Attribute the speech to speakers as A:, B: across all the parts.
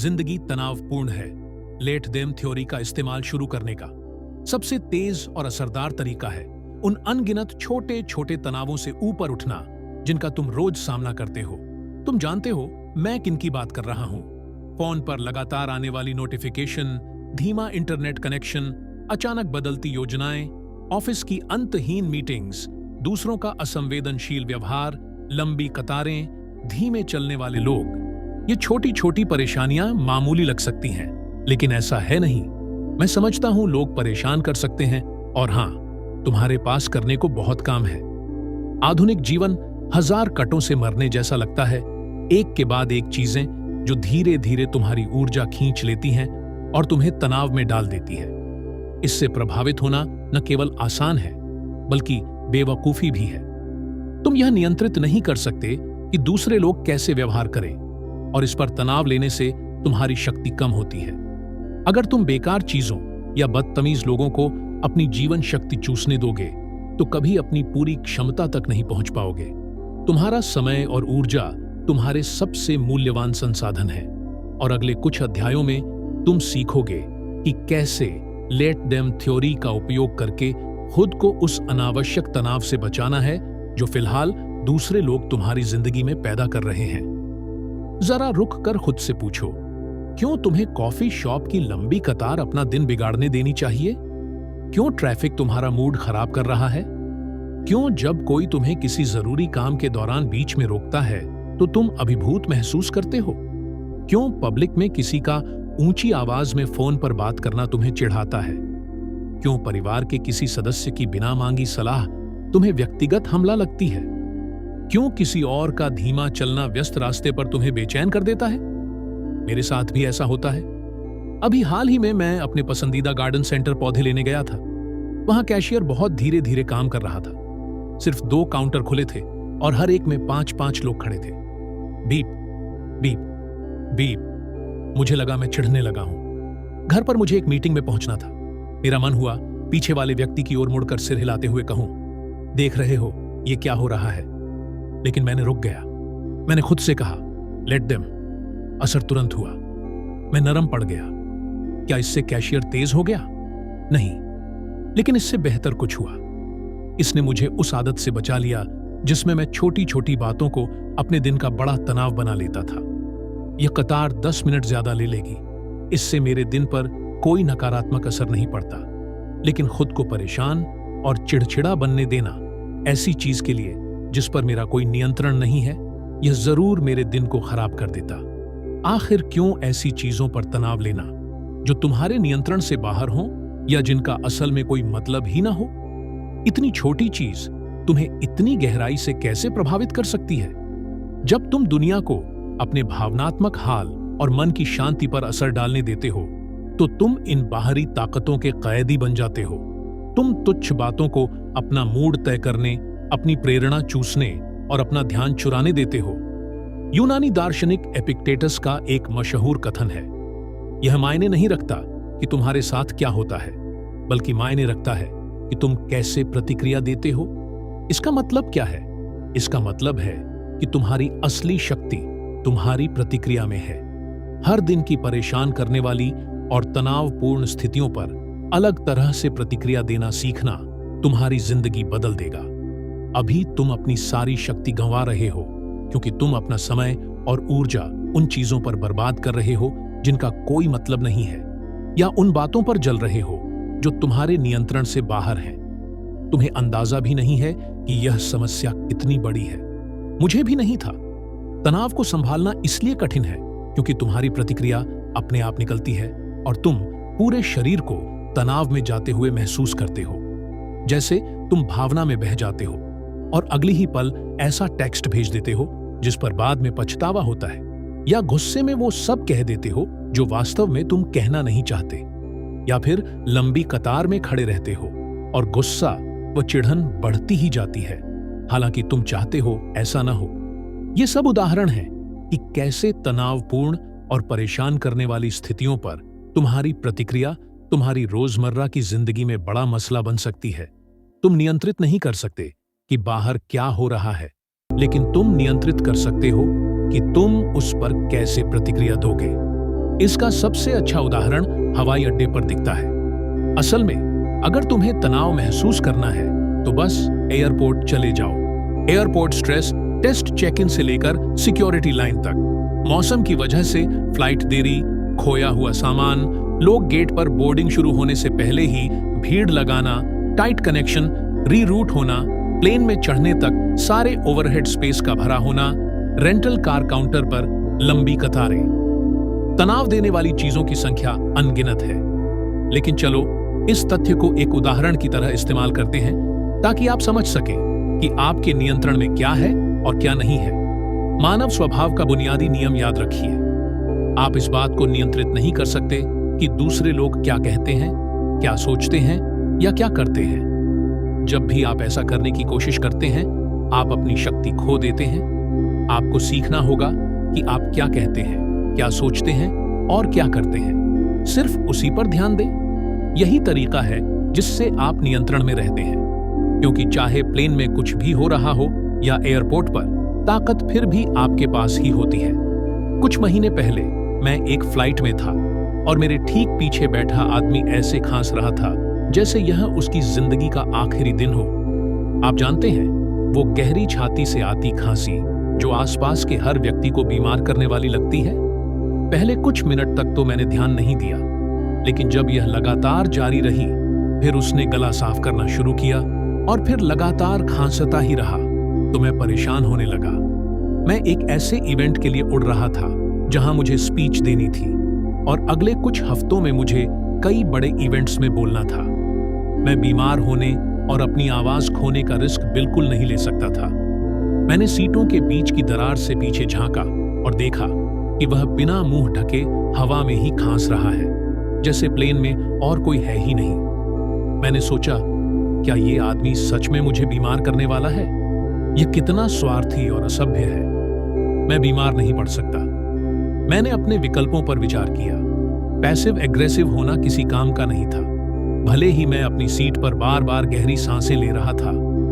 A: जिंदगी तनावपूर्ण है। लेट देम थ्योरी का इस्तेमाल शुरू करने का सबसे तेज और असरदार तरीका है उन अनगिनत छोटे छोटे तनावों से ऊपर उठना जिनका तुम रोज सामना करते हो। तुम जानते हो मैं किनकी बात कर रहा हूं। फोन पर लगातार आने वाली नोटिफिकेशन, धीमा इंटरनेट कनेक्शन, अचानक बदलती योजनाएं, ऑफिस की अंतहीन मीटिंग्स, दूसरों का असंवेदनशील व्यवहार, लंबी कतारें, धीमे चलने वाले लोग। ये छोटी छोटी परेशानियां मामूली लग सकती हैं, लेकिन ऐसा है नहीं। मैं समझता हूं लोग परेशान कर सकते हैं, और हां, तुम्हारे पास करने को बहुत काम है। आधुनिक जीवन हजार कटों से मरने जैसा लगता है, एक के बाद एक चीजें जो धीरे धीरे तुम्हारी ऊर्जा खींच लेती हैं और तुम्हें तनाव में डाल देती है। इससे प्रभावित होना न केवल आसान है, बल्कि बेवकूफी भी है। तुम यह नियंत्रित नहीं कर सकते कि दूसरे लोग कैसे व्यवहार करें, और इस पर तनाव लेने से तुम्हारी शक्ति कम होती है। अगर तुम बेकार चीजों या बदतमीज लोगों को अपनी जीवन शक्ति चूसने दोगे, तो कभी अपनी पूरी क्षमता तक नहीं पहुंच पाओगे। तुम्हारा समय और ऊर्जा तुम्हारे सबसे मूल्यवान संसाधन है, और अगले कुछ अध्यायों में तुम सीखोगे कि कैसे लेट देम थ्योरी का उपयोग करके खुद को उस अनावश्यक तनाव से बचाना है जो फिलहाल दूसरे लोग तुम्हारी जिंदगी में पैदा कर रहे हैं। जरा रुक कर खुद से पूछो, क्यों तुम्हें कॉफी शॉप की लंबी कतार अपना दिन बिगाड़ने देनी चाहिए? क्यों ट्रैफिक तुम्हारा मूड खराब कर रहा है? क्यों जब कोई तुम्हें किसी जरूरी काम के दौरान बीच में रोकता है तो तुम अभिभूत महसूस करते हो? क्यों पब्लिक में किसी का ऊंची आवाज में फोन पर बात करना तुम्हें चिढ़ाता है? क्यों परिवार के किसी सदस्य की बिना मांगी सलाह तुम्हें व्यक्तिगत हमला लगती है? क्यों किसी और का धीमा चलना व्यस्त रास्ते पर तुम्हें बेचैन कर देता है? मेरे साथ भी ऐसा होता है। अभी हाल ही में मैं अपने पसंदीदा गार्डन सेंटर पौधे लेने गया था। वहां कैशियर बहुत धीरे धीरे काम कर रहा था। सिर्फ 2 काउंटर खुले थे और हर एक में 5-5 लोग खड़े थे। Beep beep beep. मुझे लगा मैं चिढ़ने लगा हूं। घर पर मुझे एक मीटिंग में पहुंचना था। मेरा मन हुआ पीछे वाले व्यक्ति की ओर मुड़कर सिर हिलाते हुए कहूं, देख रहे हो ये क्या हो रहा है? लेकिन मैंने रुक गया। मैंने खुद से कहा, लेट देम। असर तुरंत हुआ। मैं नरम पड़ गया। क्या इससे कैशियर तेज हो गया? नहीं, लेकिन इससे बेहतर कुछ हुआ। इसने मुझे उस आदत से बचा लिया जिसमें मैं छोटी छोटी बातों को अपने दिन का बड़ा तनाव बना लेता था। यह कतार 10 मिनट ज्यादा ले लेगी, इससे मेरे दिन पर कोई नकारात्मक असर नहीं पड़ता, लेकिन खुद को परेशान और चिड़चिड़ा बनने देना ऐसी चीज के लिए जिस पर मेरा कोई नियंत्रण नहीं है, यह जरूर मेरे दिन को खराब कर देता। आखिर क्यों ऐसी चीजों पर तनाव लेना जो तुम्हारे नियंत्रण से बाहर हो या जिनका असल में कोई मतलब ही ना हो? इतनी छोटी चीज तुम्हें इतनी गहराई से कैसे प्रभावित कर सकती है? जब तुम दुनिया को अपने भावनात्मक हाल और मन की शांति पर असर डालने देते हो, तो तुम इन बाहरी ताकतों के कैदी बन जाते हो। तुम तुच्छ बातों को अपना मूड तय करने, अपनी प्रेरणा चूसने और अपना ध्यान चुराने देते हो। यूनानी दार्शनिक एपिक्टेटस का एक मशहूर कथन है, यह मायने नहीं रखता कि तुम्हारे साथ क्या होता है, बल्कि मायने रखता है कि तुम कैसे प्रतिक्रिया देते हो। इसका मतलब क्या है? इसका मतलब है कि तुम्हारी असली शक्ति तुम्हारी प्रतिक्रिया में है। हर दिन की परेशान करने वाली और तनावपूर्ण स्थितियों पर अलग तरह से प्रतिक्रिया देना सीखना तुम्हारी जिंदगी बदल देगा। अभी तुम अपनी सारी शक्ति गंवा रहे हो क्योंकि तुम अपना समय और ऊर्जा उन चीजों पर बर्बाद कर रहे हो जिनका कोई मतलब नहीं है, या उन बातों पर जल रहे हो जो तुम्हारे नियंत्रण से बाहर हैं। तुम्हें अंदाजा भी नहीं है कि यह समस्या कितनी बड़ी है। मुझे भी नहीं था। तनाव को संभालना इसलिए कठिन है क्योंकि तुम्हारी प्रतिक्रिया अपने आप निकलती है और तुम पूरे शरीर को तनाव में जाते हुए महसूस करते हो, जैसे तुम भावना में बह जाते हो और अगली ही पल ऐसा टेक्स्ट भेज देते हो जिस पर बाद में पछतावा होता है, या गुस्से में वो सब कह देते हो जो वास्तव में तुम कहना नहीं चाहते, या फिर लंबी कतार में खड़े रहते हो और गुस्सा व चिढ़न बढ़ती ही जाती है, हालांकि तुम चाहते हो ऐसा ना हो। ये सब उदाहरण हैं कि कैसे तनावपूर्ण और परेशान करने वाली स्थितियों पर तुम्हारी प्रतिक्रिया तुम्हारी रोजमर्रा की जिंदगी में बड़ा मसला बन सकती है। तुम नियंत्रित नहीं कर सकते कि बाहर क्या हो रहा है, लेकिन तुम नियंत्रित कर सकते हो कि तुम उस पर कैसे प्रतिक्रिया दोगे। इसका सबसे अच्छा उदाहरण हवाई अड्डे पर दिखता है। असल में अगर तुम्हें तनाव महसूस करना है तो बस एयरपोर्ट चले जाओ। Airport stress test check in से लेकर सिक्योरिटी लाइन तक, मौसम की वजह से फ्लाइट देरी, खोया हुआ सामान, लोग गेट पर बोर्डिंग शुरू होने से पहले ही भीड़ लगाना, टाइट कनेक्शन, रीरूट होना, प्लेन में चढ़ने तक सारे ओवरहेड स्पेस का भरा होना, रेंटल कार काउंटर पर लंबी कतारें। तनाव देने वाली चीजों की संख्या अनगिनत है। लेकिन चलो इस तथ्य को एक उदाहरण की तरह इस्तेमाल करते हैं ताकि आप समझ सकें कि आपके नियंत्रण में क्या है और क्या नहीं है। मानव स्वभाव का बुनियादी नियम याद रखिए। आप इस बात को नियंत्रित नहीं कर सकते कि दूसरे लोग क्या कहते हैं, क्या सोचते हैं या क्या करते हैं। जब भी आप ऐसा करने की कोशिश करते हैं, आप अपनी शक्ति खो देते हैं। आपको सीखना होगा कि आप क्या कहते हैं, क्या सोचते हैं और क्या करते हैं। सिर्फ उसी पर ध्यान दें। यही तरीका है जिससे आप नियंत्रण में रहते हैं, क्योंकि चाहे प्लेन में कुछ भी हो रहा हो या एयरपोर्ट पर, ताकत फिर भी आपके पास ही होती है। कुछ महीने पहले मैं एक फ्लाइट में था और मेरे ठीक पीछे बैठा आदमी ऐसे खांस रहा था जैसे यह उसकी जिंदगी का आखिरी दिन हो। आप जानते हैं, वो गहरी छाती से आती खांसी जो आसपास के हर व्यक्ति को बीमार करने वाली लगती है। पहले कुछ मिनट तक तो मैंने ध्यान नहीं दिया, लेकिन जब यह लगातार जारी रही, फिर उसने गला साफ करना शुरू किया और फिर लगातार खांसता ही रहा, तो मैं परेशान होने लगा। मैं एक ऐसे इवेंट के लिए उड़ रहा था जहां मुझे स्पीच देनी थी और अगले कुछ हफ्तों में मुझे कई बड़े इवेंट्स में बोलना था। मैं बीमार होने और अपनी आवाज खोने का रिस्क बिल्कुल नहीं ले सकता था। मैंने सीटों के बीच की दरार से पीछे झांका और देखा कि वह बिना मुंह ढके हवा में ही खांस रहा है, जैसे प्लेन में और कोई है ही नहीं। मैंने सोचा, क्या ये आदमी सच में मुझे बीमार करने वाला है? यह कितना स्वार्थी और असभ्य है। मैं बीमार नहीं पड़ सकता। मैंने अपने विकल्पों पर विचार किया। पैसिव एग्रेसिव होना किसी काम का नहीं था। भले ही मैं अपनी सीट पर बार बार गहरी सांसें ले रहा था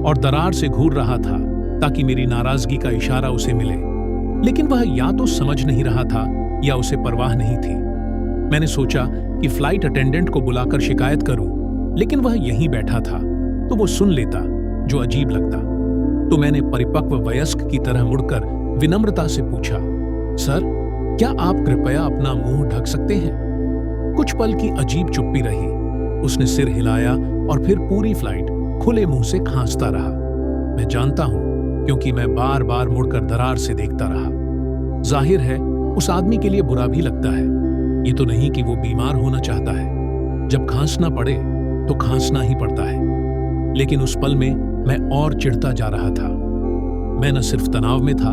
A: और दरार से घूर रहा था ताकि मेरी नाराजगी का इशारा उसे मिले, लेकिन वह या तो समझ नहीं रहा था या उसे परवाह नहीं थी। मैंने सोचा कि फ्लाइट अटेंडेंट को बुलाकर शिकायत करूं, लेकिन वह यहीं बैठा था तो वो सुन लेता, जो अजीब लगता। तो मैंने परिपक्व वयस्क की तरह मुड़कर विनम्रता से पूछा, सर, क्या आप कृपया अपना मुंह ढक सकते हैं? कुछ पल की अजीब चुप्पी रही। उसने सिर हिलाया और फिर पूरी फ्लाइट खुले मुंह से खांसता रहा। मैं जानता हूं, क्योंकि मैं बार बार मुड़कर दरार से देखता रहा। जाहिर है उस आदमी के लिए बुरा भी लगता है। ये तो नहीं कि वो बीमार होना चाहता है। जब खांसना पड़े तो खांसना ही पड़ता है। लेकिन उस पल में मैं और चिढ़ता जा रहा था। मैं न सिर्फ तनाव में था,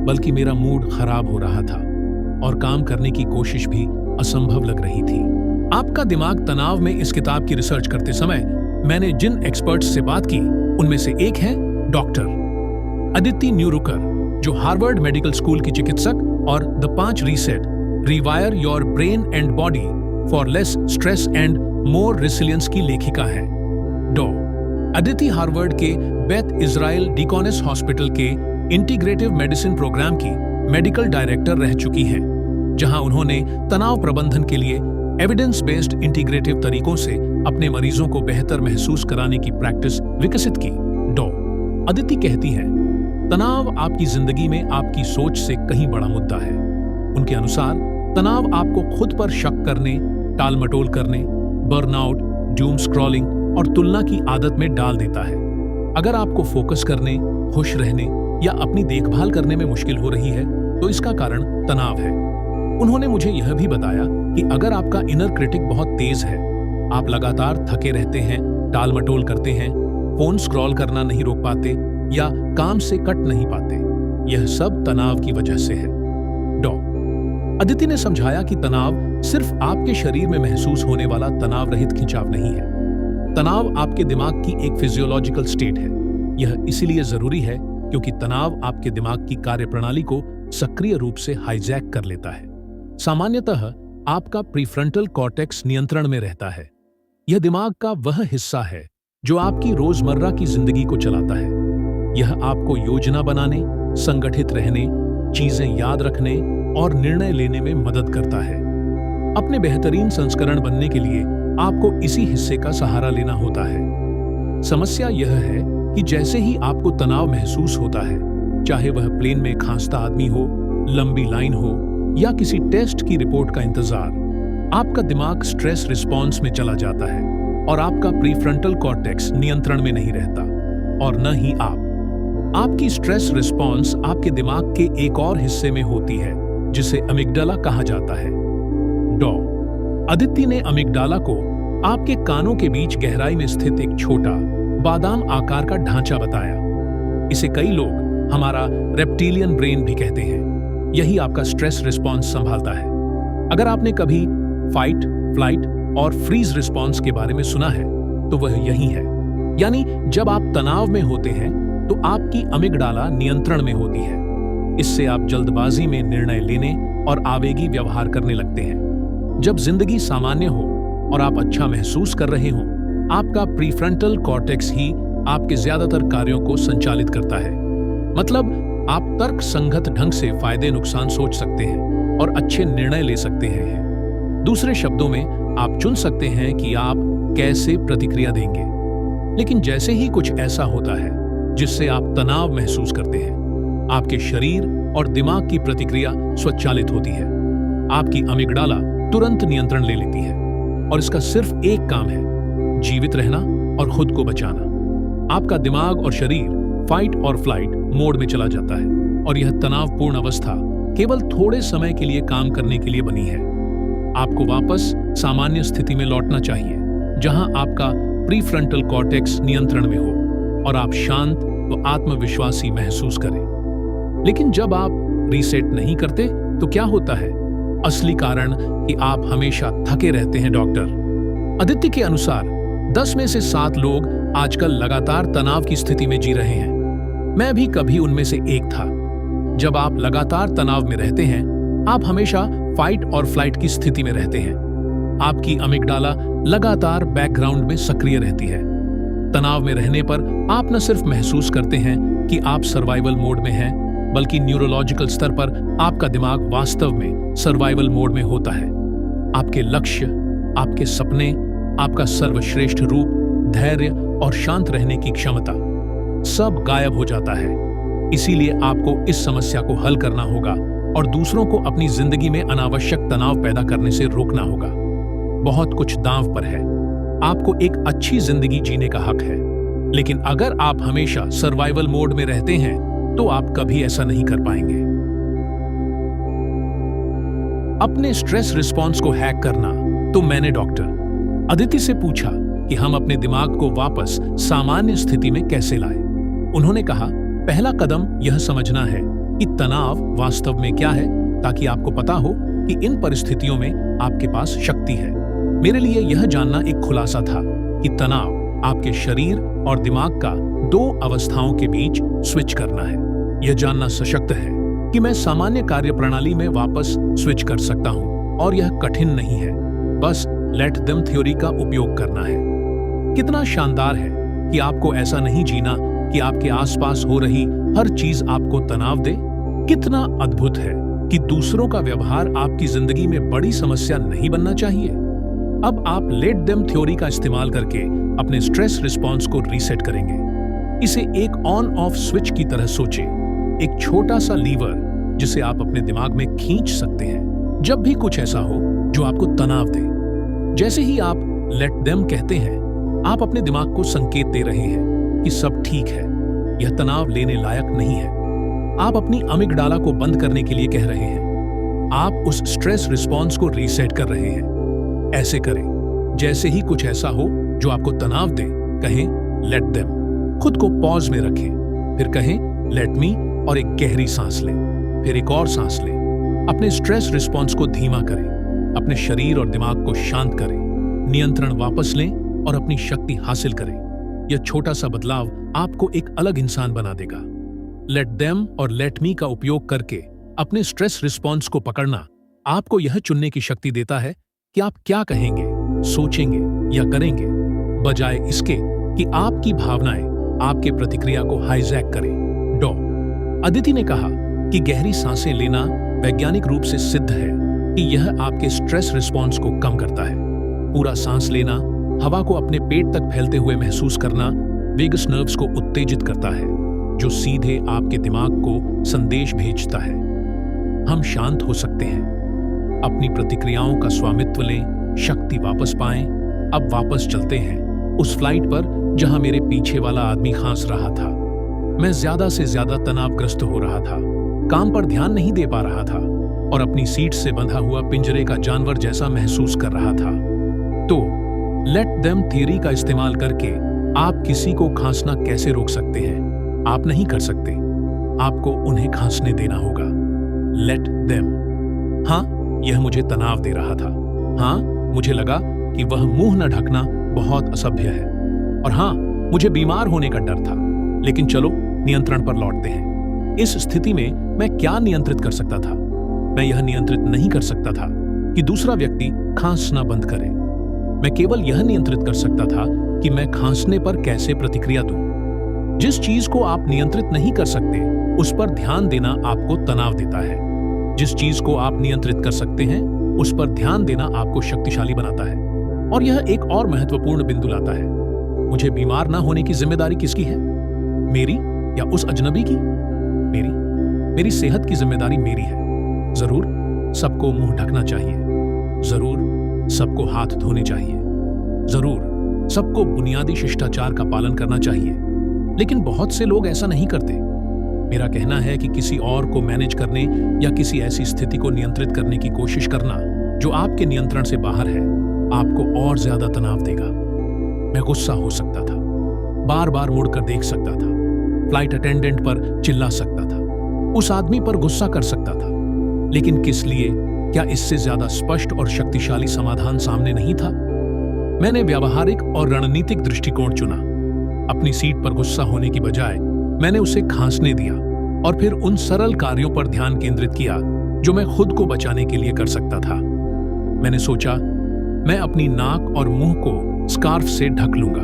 A: बल्कि मेरा मूड खराब हो रहा था और काम करने की कोशिश भी असंभव लग रही थी। आपका दिमाग तनाव में इस किताब की रिसर्च करते समय मैंने जिन एक्सपर्ट्स से बात की, उनमें से एक है डॉक्टर अदिति न्यूरुकर, जो हार्वर्ड मेडिकल स्कूल की चिकित्सक और the 5 reset, rewire your brain and body for less stress and more resilience की लेखिका है। डॉ अदिति हार्वर्ड के बेथ इजराइल डिकोनेस हॉस्पिटल के इंटीग्रेटिव मेडिसिन प्रोग्राम की मेडिकल डायरेक्टर रह चुकी हैं, जहां उन्होंने तनाव प्रबंधन के लिए एविडेंस बेस्ड इंटीग्रेटिव तरीकों से अपने मरीजों को बेहतर महसूस कराने की प्रैक्टिस विकसित की। डॉ अदिति कहती हैं, तनाव आपकी जिंदगी में आपकी सोच से कहीं बड़ा मुद्दा है। उनके अनुसार तनाव आपको खुद पर शक करने, टालमटोल करने, बर्नआउट, डूम स्क्रॉलिंग और तुलना की आदत में डाल देता है। अगर आपको फोकस करने, खुश रहने या अपनी देखभाल करने में मुश्किल हो रही है, तो इसका कारण तनाव है। उन्होंने मुझे यह भी बताया कि अगर आपका इनर क्रिटिक बहुत तेज है, आप लगातार थके रहते हैं, टालमटोल करते हैं, फोन स्क्रॉल करना नहीं रोक पाते या काम से कट नहीं पाते, यह सब तनाव की वजह से है। डॉ अदिति ने समझाया कि तनाव सिर्फ आपके शरीर में महसूस होने वाला तनाव रहित खिंचाव नहीं है। तनाव आपके दिमाग की एक फिजियोलॉजिकल स्टेट है। यह इसलिए जरूरी है क्योंकि तनाव आपके दिमाग की कार्यप्रणाली को सक्रिय रूप से हाईजैक कर लेता है। सामान्यतः आपका प्रीफ्रंटल कॉर्टेक्स नियंत्रण में रहता है। यह दिमाग का वह हिस्सा है जो आपकी रोजमर्रा की जिंदगी को चलाता है। यह आपको योजना बनाने, संगठित रहने, चीजें याद रखने और निर्णय लेने में मदद करता है। अपने बेहतरीन संस्करण बनने के लिए आपको इसी हिस्से का सहारा लेना होता है। समस्या यह है कि जैसे ही आपको तनाव महसूस होता है, चाहे वह प्लेन में खांसता आदमी हो, लंबी लाइन हो या किसी टेस्ट की रिपोर्ट का इंतजार, आपका दिमाग स्ट्रेस रिस्पॉन्स में चला जाता है और आपका प्रीफ्रंटल कॉर्टेक्स नियंत्रण में नहीं रहता और न ही आपकी स्ट्रेस रिस्पॉन्स आपके दिमाग के एक और हिस्से में होती है जिसे अमिगडाला कहा जाता है। डॉ अदिति ने अमिगडाला को आपके कानों के बीच गहराई में स्थित एक छोटा बादाम आकार का ढांचा बताया। इसे कई लोग हमारा रेप्टिलियन ब्रेन भी कहते हैं। यही आपका स्ट्रेस रिस्पॉन्स संभालता है। अगर आपने कभी फाइट, फ्लाइट और फ्रीज रिस्पॉन्स के बारे में सुना है तो वह यही है। यानी जब आप तनाव में होते हैं तो आपकी अमिगडाला नियंत्रण में होती है। इससे आप जल्दबाजी में निर्णय लेने और आवेगी व्यवहार करने लगते हैं। जब जिंदगी सामान्य हो और आप अच्छा महसूस कर रहे हो, आपका प्रीफ्रंटल कॉर्टेक्स ही आपके ज्यादातर कार्यों को संचालित करता है। मतलब आप तर्क संगत ढंग से फायदे नुकसान सोच सकते हैं और अच्छे निर्णय ले सकते हैं। दूसरे शब्दों में आप चुन सकते हैं कि आप कैसे प्रतिक्रिया देंगे। लेकिन जैसे ही कुछ ऐसा होता है जिससे आप तनाव महसूस करते हैं, आपके शरीर और दिमाग की प्रतिक्रिया स्वचालित होती है। आपकी अमिगडाला तुरंत नियंत्रण ले लेती है और इसका सिर्फ एक काम है, जीवित रहना और खुद को बचाना। आपका दिमाग और शरीर फाइट और फ्लाइट मोड में चला जाता है और यह तनावपूर्ण अवस्था केवल थोड़े समय के लिए काम करने के लिए बनी है। आपको वापस सामान्य स्थिति में लौटना चाहिए, जहां आपका प्रीफ्रंटल कॉर्टेक्स नियंत्रण में हो और आप शांत व आत्मविश्वासी महसूस करें। लेकिन जब आप रीसेट नहीं करते तो क्या होता है? असली कारण कि आप हमेशा थके रहते हैं। डॉक्टर अदिति के अनुसार 10 में से 7 लोग आजकल लगातार तनाव की स्थिति में जी रहे हैं। मैं भी कभी उनमें से एक था। जब आप लगातार तनाव में रहते हैं, आप हमेशा फाइट और फ्लाइट की स्थिति में रहते हैं। आपकी अमिगडाला लगातार बैकग्राउंड में सक्रिय रहती है। तनाव में रहने पर आप न सिर्फ महसूस करते हैं कि आप सर्वाइवल मोड में हैं, बल्कि न्यूरोलॉजिकल स्तर पर आपका दिमाग वास्तव में सर्वाइवल मोड में होता है। आपके लक्ष्य, आपके सपने, आपका सर्वश्रेष्ठ रूप, धैर्य और शांत रहने की क्षमता सब गायब हो जाता है। इसीलिए आपको इस समस्या को हल करना होगा और दूसरों को अपनी जिंदगी में अनावश्यक तनाव पैदा करने से रोकना होगा। बहुत कुछ दांव पर है। आपको एक अच्छी जिंदगी जीने का हक है, लेकिन अगर आप हमेशा सर्वाइवल मोड में रहते हैं तो आप कभी ऐसा नहीं कर पाएंगे। अपने स्ट्रेस रिस्पॉन्स को हैक करना। तो मैंने डॉक्टर अदिति से पूछा कि हम अपने दिमाग को वापस सामान्य स्थिति में कैसे लाएं। उन्होंने कहा, पहला कदम यह समझना है कि तनाव वास्तव में क्या है, ताकि आपको पता हो कि इन परिस्थितियों में आपके पास शक्ति है। मेरे लिए यह जानना एक खुलासा था कि तनाव आपके शरीर और दिमाग का 2 अवस्थाओं के बीच स्विच करना है। यह जानना सशक्त है कि मैं सामान्य कार्यप्रणाली में वापस स्विच कर सकता हूं और यह कठिन नहीं है। बस लेट देम थ्योरी का उपयोग करना है। कितना शानदार है कि आपको ऐसा नहीं जीना कि आपके आसपास हो रही हर चीज आपको तनाव दे। कितना अद्भुत है कि दूसरों का व्यवहार आपकी जिंदगी में बड़ी समस्या नहीं बनना चाहिए। अब आप लेट देम थ्योरी का इस्तेमाल करके अपने स्ट्रेस रिस्पॉन्स को रीसेट करेंगे। इसे एक ऑन ऑफ स्विच की तरह सोचें, एक छोटा सा लीवर जिसे आप अपने दिमाग में खींच सकते हैं जब भी कुछ ऐसा हो जो आपको तनाव दे। जैसे ही आप लेट देम कहते हैं, आप अपने दिमाग को संकेत दे रहे हैं कि सब ठीक है, यह तनाव लेने लायक नहीं है। आप अपनी अमिगडाला को बंद करने के लिए कह रहे हैं। आप उस स्ट्रेस रिस्पॉन्स को रीसेट कर रहे हैं। ऐसे करें, जैसे ही कुछ ऐसा हो जो आपको तनाव दे, कहें लेट देम। खुद को पॉज में रखें, फिर कहें लेट मी और एक गहरी सांस लें, फिर एक और सांस लें। अपने स्ट्रेस रिस्पॉन्स को धीमा करें, अपने शरीर और दिमाग को शांत करें, नियंत्रण वापस लें और अपनी शक्ति हासिल करें। यह छोटा सा बदलाव आपको एक अलग इंसान बना देगा। लेट देम और लेट मी का उपयोग करके अपने स्ट्रेस रिस्पॉन्स को पकड़ना आपको यह चुनने की शक्ति देता है कि आप क्या कहेंगे, सोचेंगे या करेंगे, बजाय इसके कि आपकी भावनाएं आपके प्रतिक्रिया को हाईजैक करें। डॉ अदिति ने कहा कि गहरी सांसें लेना वैज्ञानिक रूप से सिद्ध है कि यह आपके स्ट्रेस रिस्पॉन्स को कम करता है। पूरा सांस लेना, हवा को अपने पेट तक फैलते हुए महसूस करना वेगस नर्व्स को उत्तेजित करता है, जो सीधे आपके दिमाग को संदेश भेजता है। हम शांत हो सकते हैं, अपनी प्रतिक्रियाओं का स्वामित्व लें, शक्ति वापस पाएं। अब वापस चलते हैं उस फ्लाइट पर जहां मेरे पीछे वाला आदमी खांस रहा था। मैं ज्यादा से ज्यादा तनावग्रस्त हो रहा था, काम पर ध्यान नहीं दे पा रहा था और अपनी सीट से बंधा हुआ पिंजरे का जानवर जैसा महसूस कर रहा था। तो लेट देम थियरी का इस्तेमाल करके आप किसी को खांसना कैसे रोक सकते हैं? आप नहीं कर सकते, आपको उन्हें खांसने देना होगा। Let them. हाँ, यह मुझे तनाव दे रहा था। हाँ, मुझे लगा कि वह मुंह न ढकना बहुत असभ्य है। और हाँ, मुझे बीमार होने का डर था। लेकिन चलो नियंत्रण पर लौटते हैं। इस स्थिति में मैं क्या नियंत्रित कर सकता था? मैं यह नियंत्रित नहीं कर सकता था कि दूसरा व्यक्ति खांसना बंद करे। मैं केवल यह नियंत्रित कर सकता था कि मैं खांसने पर कैसे प्रतिक्रिया दूं। जिस चीज को आप नियंत्रित नहीं कर सकते, उस पर ध्यान देना आपको तनाव देता है। जिस चीज को आप नियंत्रित कर सकते हैं, उस पर ध्यान देना आपको शक्तिशाली बनाता है। और यह एक और महत्वपूर्ण बिंदु लाता है। मुझे बीमार ना होने की जिम्मेदारी किसकी है? मेरी या उस अजनबी की? मेरी सेहत की जिम्मेदारी मेरी है। जरूर सबको मुंह ढकना चाहिए, जरूर सबको हाथ धोने चाहिए, जरूर सबको बुनियादी शिष्टाचार का पालन करना चाहिए। लेकिन बहुत से लोग ऐसा नहीं करते। मेरा कहना है कि किसी और को मैनेज करने या किसी ऐसी स्थिति को नियंत्रित करने की कोशिश करना जो आपके नियंत्रण से बाहर है, आपको और ज्यादा तनाव देगा। मैं गुस्सा हो सकता था, बार बार मुड़कर देख सकता था, फ्लाइट अटेंडेंट पर चिल्ला सकता था, उस आदमी पर गुस्सा कर सकता था। लेकिन किस लिए? क्या इससे ज्यादा स्पष्ट और शक्तिशाली समाधान सामने नहीं था? मैंने व्यावहारिक और रणनीतिक दृष्टिकोण चुना। अपनी सीट पर गुस्सा होने की बजाय मैंने उसे खांसने दिया और फिर उन सरल कार्यों पर ध्यान केंद्रित किया जो मैं खुद को बचाने के लिए कर सकता था। मैंने सोचा, मैं अपनी नाक और मुंह को स्कार्फ से ढक लूंगा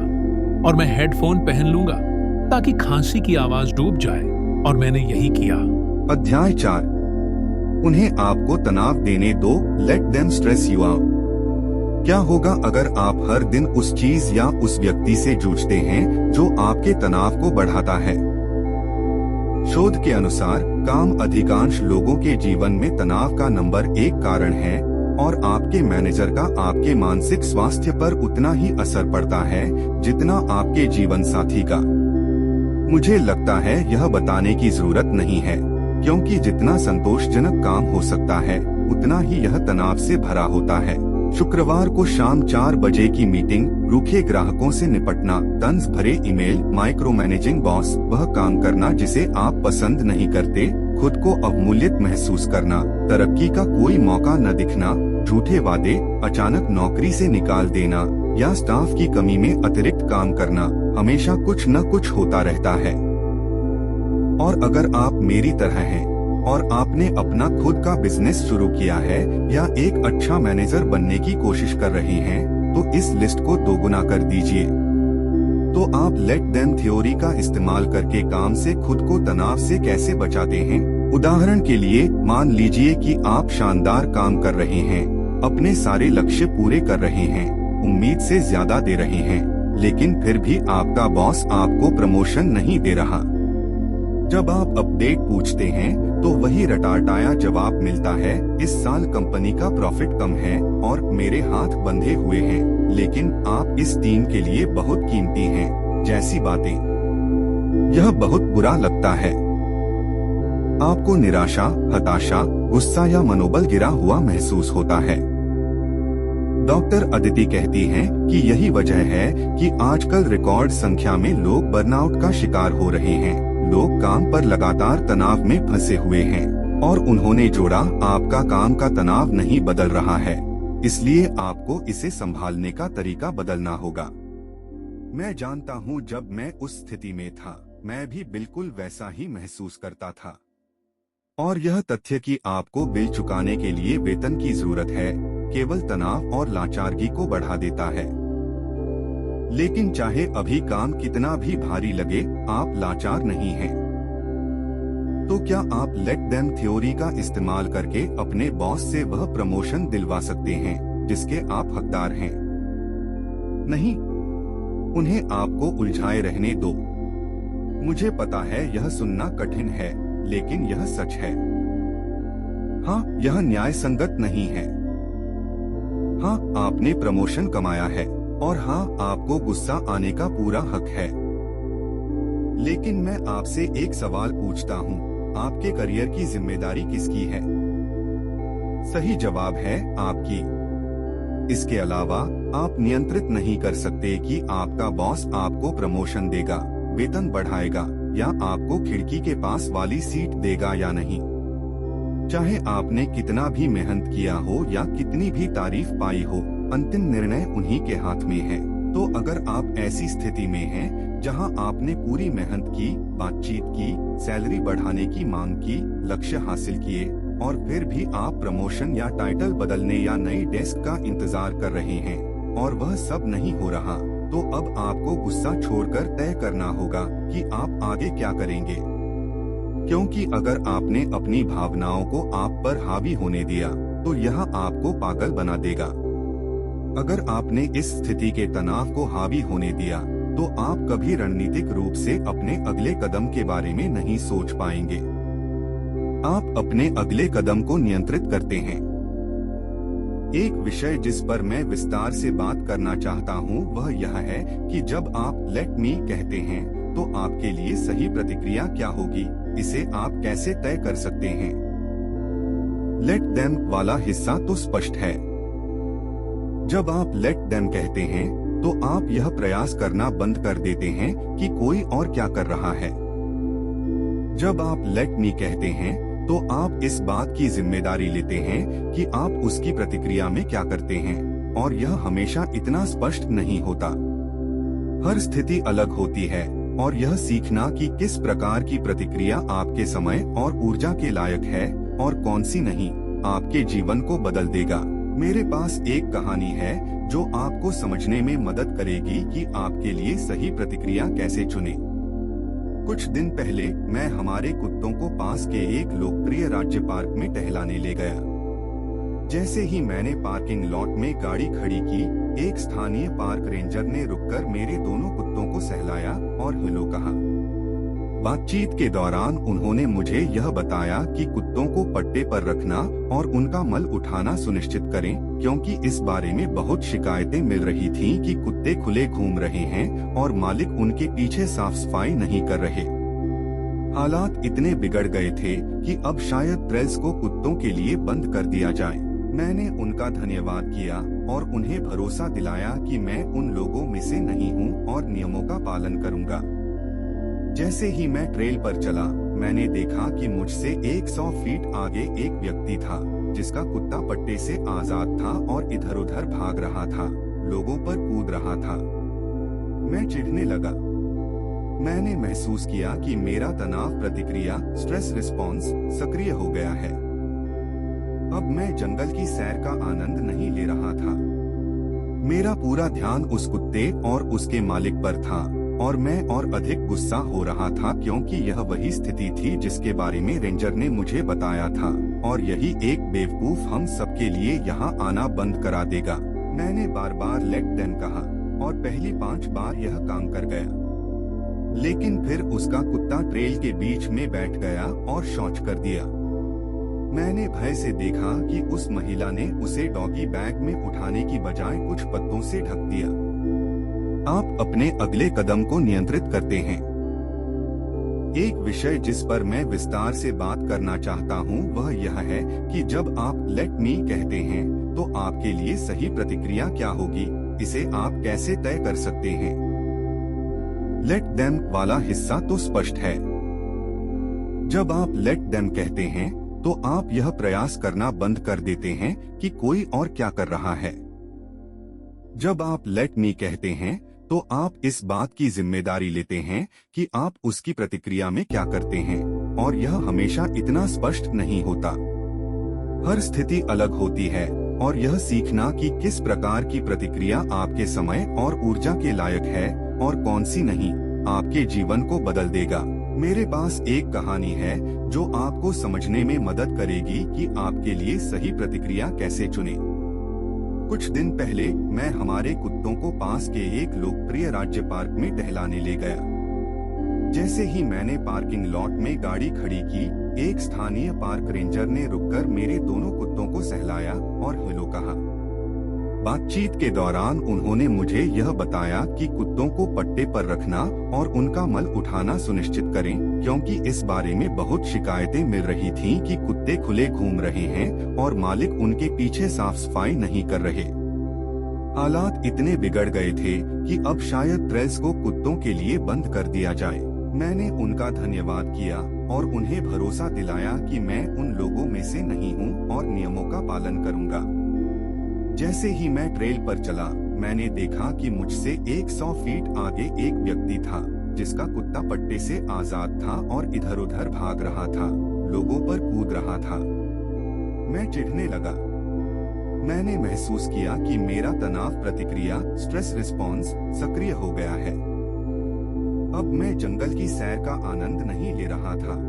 A: और मैं हेडफोन पहन लूंगा ताकि खांसी की आवाज डूब जाए, और मैंने यही किया।
B: अध्याय 4। उन्हें आपको तनाव देने दो। Let them stress you out. क्या होगा अगर आप हर दिन उस चीज या उस व्यक्ति से जूझते हैं जो आपके तनाव को बढ़ाता है? शोध के अनुसार काम अधिकांश लोगों के जीवन में तनाव का नंबर 1 कारण है, और आपके मैनेजर का आपके मानसिक स्वास्थ्य पर उतना ही असर पड़ता है जितना आपके जीवन साथी का। मुझे लगता है यह बताने की जरूरत नहीं है, क्योंकि जितना संतोषजनक काम हो सकता है, उतना ही यह तनाव से भरा होता है। शुक्रवार को शाम 4 बजे की मीटिंग, रूखे ग्राहकों से निपटना, तंज भरे ईमेल, माइक्रो मैनेजिंग बॉस, वह काम करना जिसे आप पसंद नहीं करते, खुद को अवमूल्यित महसूस करना, तरक्की का कोई मौका न दिखना, झूठे वादे, अचानक नौकरी से निकाल देना या स्टाफ की कमी में अतिरिक्त काम करना, हमेशा कुछ न कुछ होता रहता है। और अगर आप मेरी तरह हैं और आपने अपना खुद का बिजनेस शुरू किया है या एक अच्छा मैनेजर बनने की कोशिश कर रहे हैं, तो इस लिस्ट को दोगुना कर दीजिए। तो आप लेट देम थ्योरी का इस्तेमाल करके काम से खुद को तनाव से कैसे बचाते हैं? उदाहरण के लिए, मान लीजिए कि आप शानदार काम कर रहे हैं, अपने सारे लक्ष्य पूरे कर रहे हैं, उम्मीद से ज्यादा दे रहे हैं, लेकिन फिर भी आपका बॉस आपको प्रमोशन नहीं दे रहा। जब आप अपडेट पूछते हैं तो वही रटारटाया जवाब मिलता है, इस साल कंपनी का प्रॉफिट कम है और मेरे हाथ बंधे हुए हैं, लेकिन आप इस टीम के लिए बहुत कीमती हैं, जैसी बातें। यह बहुत बुरा लगता है। आपको निराशा, हताशा, गुस्सा या मनोबल गिरा हुआ महसूस होता है। डॉक्टर अदिति कहती हैं कि यही वजह है कि आजकल रिकॉर्ड संख्या में लोग बर्नआउट का शिकार हो रहे हैं। लोग काम पर लगातार तनाव में फंसे हुए हैं, और उन्होंने जोड़ा, आपका काम का तनाव नहीं बदल रहा है, इसलिए आपको इसे संभालने का तरीका बदलना होगा। मैं जानता हूँ, जब मैं उस स्थिति में था, मैं भी बिल्कुल वैसा ही महसूस करता था। और यह तथ्य कि आपको बिल चुकाने के लिए वेतन की जरूरत है, केवल तनाव और लाचारगी को बढ़ा देता है। लेकिन चाहे अभी काम कितना भी भारी लगे, आप लाचार नहीं हैं। तो क्या आप लेट देम थ्योरी का इस्तेमाल करके अपने बॉस से वह प्रमोशन दिलवा सकते हैं जिसके आप हकदार हैं? नहीं, उन्हें आपको उलझाए रहने दो। मुझे पता है यह सुनना कठिन है, लेकिन यह सच है। हाँ, यह न्याय संगत नहीं है। हाँ, आपने प्रमोशन कमाया है और हाँ, आपको गुस्सा आने का पूरा हक है। लेकिन मैं आपसे एक सवाल पूछता हूँ, आपके करियर की जिम्मेदारी किसकी है? सही जवाब है आपकी। इसके अलावा आप नियंत्रित नहीं कर सकते कि आपका बॉस आपको प्रमोशन देगा, वेतन बढ़ाएगा या आपको खिड़की के पास वाली सीट देगा या नहीं। चाहे आपने कितना भी मेहनत किया हो या कितनी भी तारीफ पाई हो, अंतिम निर्णय उन्हीं के हाथ में है। तो अगर आप ऐसी स्थिति में हैं जहां आपने पूरी मेहनत की, बातचीत की, सैलरी बढ़ाने की मांग की, लक्ष्य हासिल किए और फिर भी आप प्रमोशन या टाइटल बदलने या नई डेस्क का इंतजार कर रहे हैं और वह सब नहीं हो रहा, तो अब आपको गुस्सा छोड़कर तय करना होगा कि आप आगे क्या करेंगे। क्योंकि अगर आपने अपनी भावनाओं को आप पर हावी होने दिया तो यह आपको पागल बना देगा। अगर आपने इस स्थिति के तनाव को हावी होने दिया तो आप कभी रणनीतिक रूप से अपने अगले कदम के बारे में नहीं सोच पाएंगे। आप अपने अगले कदम को नियंत्रित करते हैं। एक विषय जिस पर मैं विस्तार से बात करना चाहता हूं वह यह है कि जब आप लेट मी कहते हैं तो आपके लिए सही प्रतिक्रिया क्या होगी, इसे आप कैसे तय कर सकते हैं। लेट देम वाला हिस्सा तो स्पष्ट है। जब आप लेट देम कहते हैं तो आप यह प्रयास करना बंद कर देते हैं कि कोई और क्या कर रहा है। जब आप लेट मी कहते हैं तो आप इस बात की जिम्मेदारी लेते हैं कि आप उसकी प्रतिक्रिया में क्या करते हैं, और यह हमेशा इतना स्पष्ट नहीं होता। हर स्थिति अलग होती है और यह सीखना कि किस प्रकार की प्रतिक्रिया आपके समय और ऊर्जा के लायक है और कौन सी नहीं, आपके जीवन को बदल देगा। मेरे पास एक कहानी है जो आपको समझने में मदद करेगी कि आपके लिए सही प्रतिक्रिया कैसे चुनें। कुछ दिन पहले मैं हमारे कुत्तों को पास के एक लोकप्रिय राज्य पार्क में टहलाने ले गया। जैसे ही मैंने पार्किंग लॉट में गाड़ी खड़ी की, एक स्थानीय पार्क रेंजर ने रुककर मेरे दोनों कुत्तों को सहलाया और हेलो कहा। बातचीत के दौरान उन्होंने मुझे यह बताया कि कुत्तों को पट्टे पर रखना और उनका मल उठाना सुनिश्चित करें, क्योंकि इस बारे में बहुत शिकायतें मिल रही थीं कि कुत्ते खुले घूम रहे हैं और मालिक उनके पीछे साफ सफाई नहीं कर रहे। हालात इतने बिगड़ गए थे कि अब शायद ट्रेल्स को कुत्तों के लिए बंद कर दिया जाए। मैंने उनका धन्यवाद किया और उन्हें भरोसा दिलाया कि मैं उन लोगों में से नहीं हूं और नियमों का पालन करूंगा। जैसे ही मैं ट्रेल पर चला, मैंने देखा कि मुझसे 100 फीट आगे एक व्यक्ति था जिसका कुत्ता पट्टे से आजाद था और इधर-उधर भाग रहा था, लोगों पर कूद रहा था। मैं चिढ़ने लगा। मैंने महसूस किया कि मेरा तनाव प्रतिक्रिया, स्ट्रेस रिस्पॉन्स सक्रिय हो गया है। अब मैं जंगल की सैर का आनंद नहीं ले रहा था। मेरा पूरा ध्यान उस कुत्ते और उसके मालिक पर था और मैं और अधिक गुस्सा हो रहा था, क्योंकि यह वही स्थिति थी जिसके बारे में रेंजर ने मुझे बताया था, और यही एक बेवकूफ हम सबके लिए यहाँ आना बंद करा देगा। मैंने बार बार लेट देम कहा और पहली 5 बार यह काम कर गया, लेकिन फिर उसका कुत्ता ट्रेल के बीच में बैठ गया और शौच कर दिया। मैंने भय से देखा कि उस महिला ने उसे डॉगी बैग में उठाने की बजाय कुछ पत्तों से ढक दिया। आप अपने अगले कदम को नियंत्रित करते हैं। एक विषय जिस पर मैं विस्तार से बात करना चाहता हूं वह यह है कि जब आप लेट मी कहते हैं तो आपके लिए सही प्रतिक्रिया क्या होगी, इसे आप कैसे तय कर सकते हैं। लेट देम वाला हिस्सा तो स्पष्ट है। जब आप लेट देम कहते हैं तो आप यह प्रयास करना बंद कर देते हैं कि कोई और क्या कर रहा है। जब आप लेट मी कहते हैं तो आप इस बात की जिम्मेदारी लेते हैं कि आप उसकी प्रतिक्रिया में क्या करते हैं, और यह हमेशा इतना स्पष्ट नहीं होता। हर स्थिति अलग होती है और यह सीखना कि किस प्रकार की प्रतिक्रिया आपके समय और ऊर्जा के लायक है और कौन सी नहीं, आपके जीवन को बदल देगा। मेरे पास एक कहानी है जो आपको समझने में मदद करेगी कि आपके लिए सही प्रतिक्रिया कैसे चुनें। कुछ दिन पहले मैं हमारे कुत्तों को पास के एक लोकप्रिय राज्य पार्क में टहलाने ले गया। जैसे ही मैंने पार्किंग लॉट में गाड़ी खड़ी की, एक स्थानीय पार्क रेंजर ने रुककर मेरे दोनों कुत्तों को सहलाया और हेलो कहा। बातचीत के दौरान उन्होंने मुझे यह बताया कि कुत्तों को पट्टे पर रखना और उनका मल उठाना सुनिश्चित करें, क्योंकि इस बारे में बहुत शिकायतें मिल रही थीं कि कुत्ते खुले घूम रहे हैं और मालिक उनके पीछे साफ सफाई नहीं कर रहे। हालात इतने बिगड़ गए थे कि अब शायद ट्रेल्स को कुत्तों के लिए बंद कर दिया जाए। मैंने उनका धन्यवाद किया और उन्हें भरोसा दिलाया कि मैं उन लोगों में से नहीं हूं और नियमों का पालन करूंगा। जैसे ही मैं ट्रेल पर चला, मैंने देखा कि मुझसे 100 फीट आगे एक व्यक्ति था जिसका कुत्ता पट्टे से आजाद था और इधर उधर भाग रहा था, लोगों पर कूद रहा था। मैं चिढ़ने लगा। मैंने महसूस किया कि मेरा तनाव प्रतिक्रिया स्ट्रेस रिस्पॉन्स सक्रिय हो गया है। अब मैं जंगल की सैर का आनंद नहीं ले रहा था।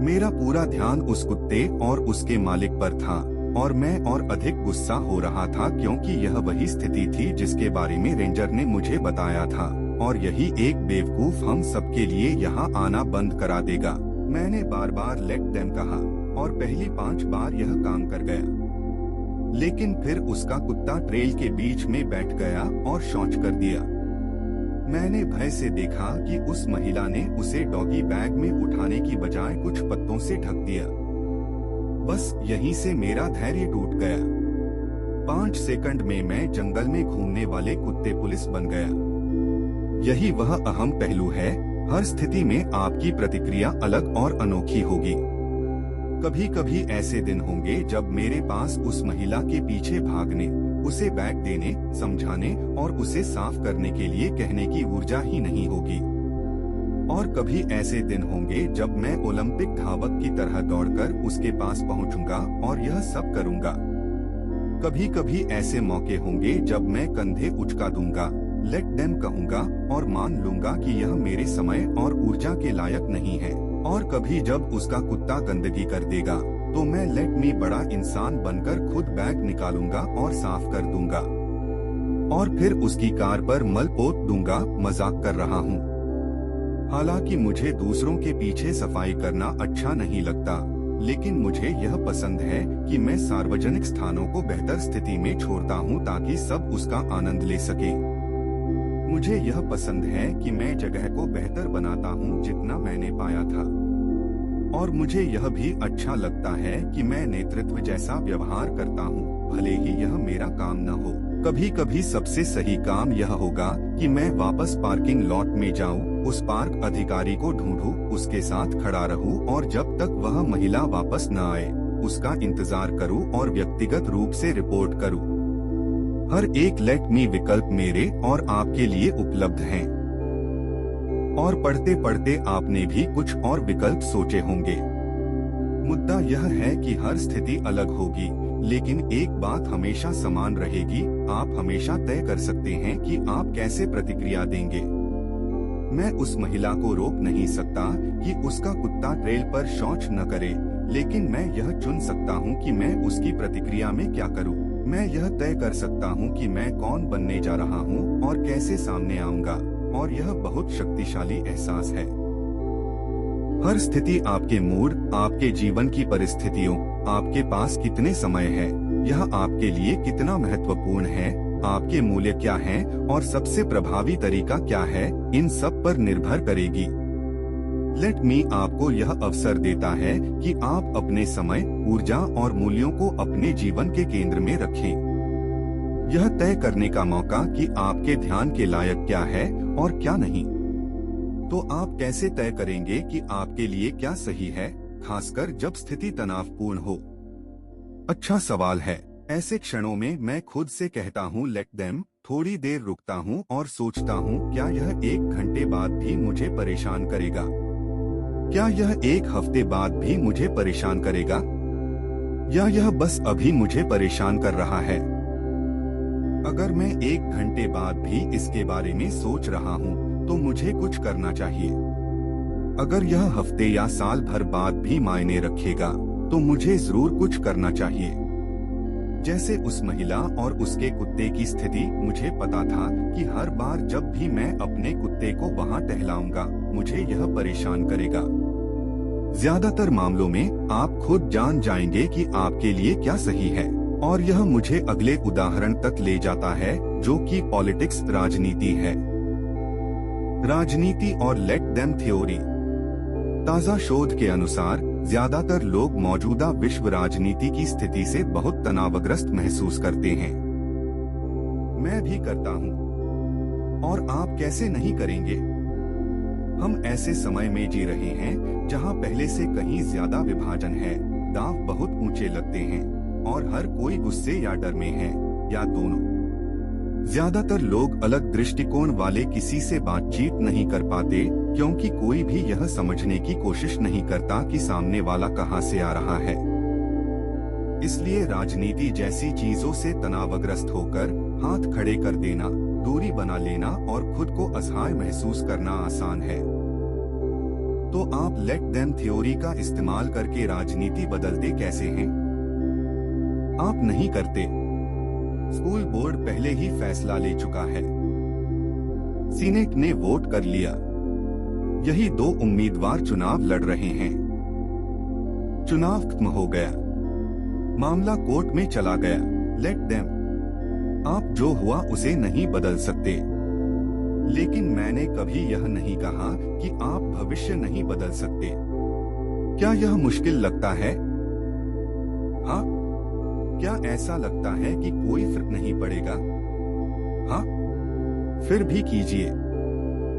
B: मेरा पूरा ध्यान उस कुत्ते और उसके मालिक पर था और मैं और अधिक गुस्सा हो रहा था, क्योंकि यह वही स्थिति थी जिसके बारे में रेंजर ने मुझे बताया था और यही एक बेवकूफ हम सबके लिए यहाँ आना बंद करा देगा। मैंने बार बार लेट देम कहा और पहली 5 बार यह काम कर गया, लेकिन फिर उसका कुत्ता ट्रेल के बीच में बैठ गया और शौच कर दिया। मैंने भय से देखा कि उस महिला ने उसे डॉगी बैग में उठाने की बजाय कुछ पत्तों से ढक दिया। बस यहीं से मेरा धैर्य टूट गया। 5 सेकंड में मैं जंगल में घूमने वाले कुत्ते पुलिस बन गया। यही वह अहम पहलू है, हर स्थिति में आपकी प्रतिक्रिया अलग और अनोखी होगी। कभी कभी ऐसे दिन होंगे जब मेरे पास उस महिला के पीछे भागने, उसे बैग देने, समझाने और उसे साफ करने के लिए कहने की ऊर्जा ही नहीं होगी। और कभी ऐसे दिन होंगे जब मैं ओलंपिक धावक की तरह दौड़कर उसके पास पहुंचूंगा और यह सब करूंगा। कभी कभी ऐसे मौके होंगे जब मैं कंधे उचका दूंगा, लेट देम कहूंगा और मान लूंगा कि यह मेरे समय और ऊर्जा के लायक नहीं है। और कभी जब उसका कुत्ता गंदगी कर देगा तो मैं लेट मी बड़ा इंसान बनकर खुद बैग निकालूंगा और साफ कर दूंगा और फिर उसकी कार पर मल पोत दूंगा। मजाक कर रहा हूँ। हालांकि मुझे दूसरों के पीछे सफाई करना अच्छा नहीं लगता, लेकिन मुझे यह पसंद है कि मैं सार्वजनिक स्थानों को बेहतर स्थिति में छोड़ता हूँ ताकि सब उसका आनंद ले सके। मुझे यह पसंद है कि मैं जगह को बेहतर बनाता हूँ जितना मैंने पाया था। और मुझे यह भी अच्छा लगता है कि मैं नेतृत्व जैसा व्यवहार करता हूँ, भले ही यह मेरा काम न हो। कभी कभी सबसे सही काम यह होगा कि मैं वापस पार्किंग लॉट में जाऊँ, उस पार्क अधिकारी को ढूंढूं, उसके साथ खड़ा रहूं और जब तक वह महिला वापस न आए उसका इंतजार करूं और व्यक्तिगत रूप से रिपोर्ट करूं। हर एक लेट मी विकल्प मेरे और आपके लिए उपलब्ध हैं। और पढ़ते पढ़ते आपने भी कुछ और विकल्प सोचे होंगे। मुद्दा यह है कि हर स्थिति अलग होगी, लेकिन एक बात हमेशा समान रहेगी, आप हमेशा तय कर सकते हैं कि आप कैसे प्रतिक्रिया देंगे। मैं उस महिला को रोक नहीं सकता कि उसका कुत्ता ट्रेल पर शौच न करे, लेकिन मैं यह चुन सकता हूं कि मैं उसकी प्रतिक्रिया में क्या करूं। मैं यह तय कर सकता हूं कि मैं कौन बनने जा रहा हूं और कैसे सामने आऊंगा, और यह बहुत शक्तिशाली एहसास है। हर स्थिति आपके मूड, आपके जीवन की परिस्थितियों, आपके पास कितने समय है, यह आपके लिए कितना महत्वपूर्ण है, आपके मूल्य क्या हैं और सबसे प्रभावी तरीका क्या है, इन सब पर निर्भर करेगी। लेट मी आपको यह अवसर देता है कि आप अपने समय, ऊर्जा और मूल्यों को अपने जीवन के केंद्र में रखें। यह तय करने का मौका कि आपके ध्यान के लायक क्या है और क्या नहीं। तो आप कैसे तय करेंगे कि आपके लिए क्या सही है, खासकर जब स्थिति तनावपूर्ण हो? अच्छा सवाल है। ऐसे क्षणों में मैं खुद से कहता हूँ लेट देम, थोड़ी देर रुकता हूँ और सोचता हूँ क्या यह 1 घंटे बाद भी मुझे परेशान करेगा, क्या यह 1 हफ्ते बाद भी मुझे परेशान करेगा, या यह बस अभी मुझे परेशान कर रहा है। अगर मैं 1 घंटे बाद भी इसके बारे में सोच रहा हूँ तो मुझे कुछ करना चाहिए। अगर यह हफ्ते या साल भर बाद भी मायने रखेगा तो मुझे जरूर कुछ करना चाहिए। जैसे उस महिला और उसके कुत्ते की स्थिति, मुझे पता था कि हर बार जब भी मैं अपने कुत्ते को वहां टहलाऊंगा मुझे यह परेशान करेगा। ज्यादातर मामलों में आप खुद जान जाएंगे कि आपके लिए क्या सही है, और यह मुझे अगले उदाहरण तक ले जाता है जो कि पॉलिटिक्स, राजनीति है। राजनीति और लेट देम थ्योरी। ताजा शोध के अनुसार ज्यादातर लोग मौजूदा विश्व राजनीति की स्थिति से बहुत तनावग्रस्त महसूस करते हैं। मैं भी करता हूँ, और आप कैसे नहीं करेंगे। हम ऐसे समय में जी रहे हैं जहाँ पहले से कहीं ज्यादा विभाजन है, दांव बहुत ऊंचे लगते हैं, और हर कोई गुस्से या डर में है, या दोनों। ज्यादातर लोग अलग दृष्टिकोण वाले किसी से बातचीत नहीं कर पाते क्योंकि कोई भी यह समझने की कोशिश नहीं करता कि सामने वाला कहां से आ रहा है। इसलिए राजनीति जैसी चीजों से तनावग्रस्त होकर हाथ खड़े कर देना, दूरी बना लेना और खुद को असहाय महसूस करना आसान है। तो आप लेट देम थ्योरी का इस्तेमाल करके राजनीति बदलते कैसे हैं? आप नहीं करते। स्कूल बोर्ड पहले ही फैसला ले चुका है। सीनेट ने वोट कर लिया। यही दो उम्मीदवार चुनाव लड़ रहे हैं। चुनाव खत्म हो गया, मामला कोर्ट में चला गया। Let them. आप जो हुआ उसे नहीं बदल सकते। लेकिन मैंने कभी यह नहीं कहा कि आप भविष्य नहीं बदल सकते। क्या यह मुश्किल लगता है? हाँ। क्या ऐसा लगता है कि कोई फर्क नहीं पड़ेगा? हाँ, फिर भी कीजिए।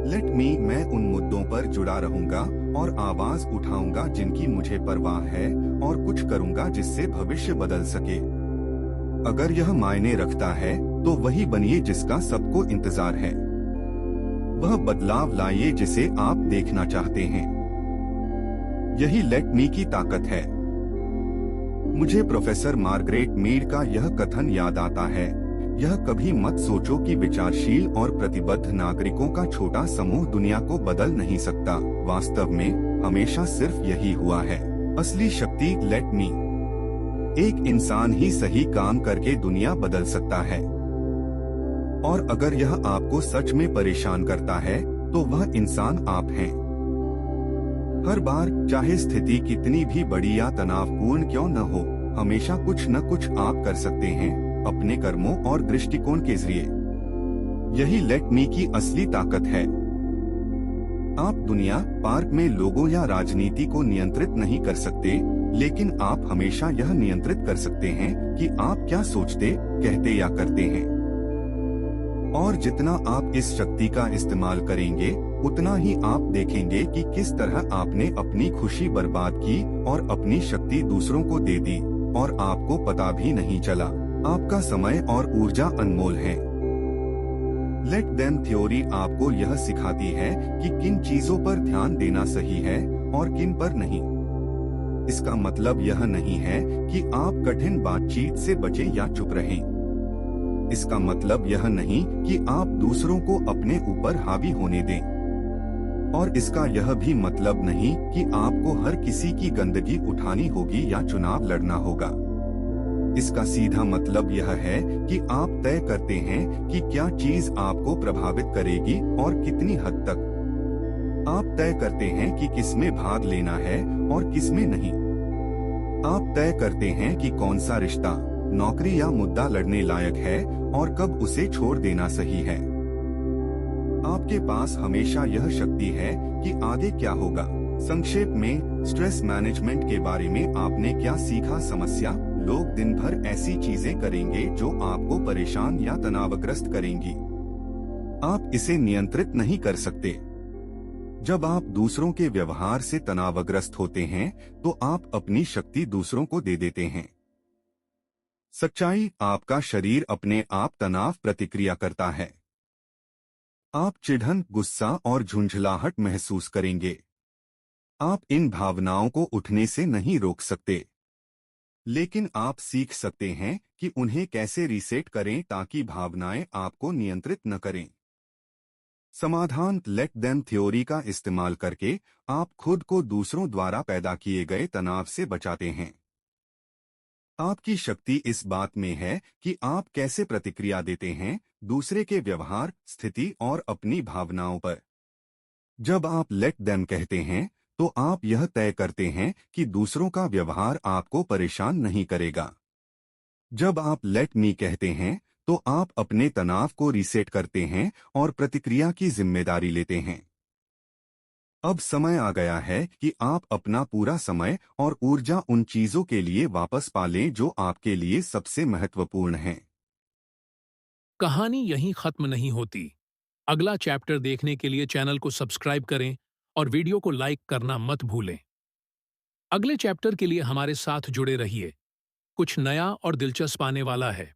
B: Let me. मैं उन मुद्दों पर जुड़ा रहूंगा और आवाज उठाऊंगा जिनकी मुझे परवाह है, और कुछ करूंगा जिससे भविष्य बदल सके। अगर यह मायने रखता है तो वही बनिए जिसका सबको इंतजार है। वह बदलाव लाइए जिसे आप देखना चाहते हैं। यही लेट मी की ताकत है। मुझे प्रोफेसर मार्गरेट मीड का यह कथन याद आता है, यह कभी मत सोचो कि विचारशील और प्रतिबद्ध नागरिकों का छोटा समूह दुनिया को बदल नहीं सकता। वास्तव में हमेशा सिर्फ यही हुआ है। असली शक्ति लेट मी। एक इंसान ही सही काम करके दुनिया बदल सकता है। और अगर यह आपको सच में परेशान करता है तो वह इंसान आप हैं। हर बार, चाहे स्थिति कितनी भी बड़ी या तनावपूर्ण क्यों न हो, हमेशा कुछ न कुछ आप कर सकते हैं अपने कर्मों और दृष्टिकोण के जरिए। यही लेट मी की असली ताकत है। आप दुनिया, पार्क में लोगों या राजनीति को नियंत्रित नहीं कर सकते, लेकिन आप हमेशा यह नियंत्रित कर सकते हैं कि आप क्या सोचते, कहते या करते हैं। और जितना आप इस शक्ति का इस्तेमाल करेंगे उतना ही आप देखेंगे कि किस तरह आपने अपनी खुशी बर्बाद की और अपनी शक्ति दूसरों को दे दी, और आपको पता भी नहीं चला। आपका समय और ऊर्जा अनमोल है। लेट देम थ्योरी आपको यह सिखाती है कि किन चीजों पर ध्यान देना सही है और किन पर नहीं। इसका मतलब यह नहीं है कि आप कठिन बातचीत से बचें या चुप रहें। इसका मतलब यह नहीं कि आप दूसरों को अपने ऊपर हावी होने दें। और इसका यह भी मतलब नहीं कि आपको हर किसी की गंदगी उठानी होगी या चुनाव लड़ना होगा। इसका सीधा मतलब यह है कि आप तय करते हैं कि क्या चीज आपको प्रभावित करेगी और कितनी हद तक। आप तय करते हैं कि किसमें भाग लेना है और किसमें नहीं। आप तय करते हैं कि कौन सा रिश्ता, नौकरी या मुद्दा लड़ने लायक है और कब उसे छोड़ देना सही है। आपके पास हमेशा यह शक्ति है कि आगे क्या होगा। संक्षेप में, स्ट्रेस मैनेजमेंट के बारे में आपने क्या सीखा? समस्या: लोग दिन भर ऐसी चीजें करेंगे जो आपको परेशान या तनावग्रस्त करेंगी। आप इसे नियंत्रित नहीं कर सकते। जब आप दूसरों के व्यवहार से तनावग्रस्त होते हैं तो आप अपनी शक्ति दूसरों को दे देते हैं। सच्चाई: आपका शरीर अपने आप तनाव प्रतिक्रिया करता है। आप चिढ़न, गुस्सा और झुंझलाहट महसूस करेंगे। आप इन भावनाओं को उठने से नहीं रोक सकते, लेकिन आप सीख सकते हैं कि उन्हें कैसे रीसेट करें ताकि भावनाएं आपको नियंत्रित न करें। समाधान लेट देम थ्योरी का इस्तेमाल करके आप खुद को दूसरों द्वारा पैदा किए गए तनाव से बचाते हैं। आपकी शक्ति इस बात में है कि आप कैसे प्रतिक्रिया देते हैं दूसरे के व्यवहार, स्थिति और अपनी भावनाओं पर। जब आप लेट देम कहते हैं तो आप यह तय करते हैं कि दूसरों का व्यवहार आपको परेशान नहीं करेगा। जब आप लेट मी कहते हैं तो आप अपने तनाव को रीसेट करते हैं और प्रतिक्रिया की जिम्मेदारी लेते हैं। अब समय आ गया है कि आप अपना पूरा समय और ऊर्जा उन चीजों के लिए वापस पालें जो आपके लिए सबसे महत्वपूर्ण हैं।
A: कहानी यहीं खत्म नहीं होती। अगला चैप्टर देखने के लिए चैनल को सब्सक्राइब करें और वीडियो को लाइक करना मत भूलें। अगले चैप्टर के लिए हमारे साथ जुड़े रहिए। कुछ नया और दिलचस्प आने वाला है।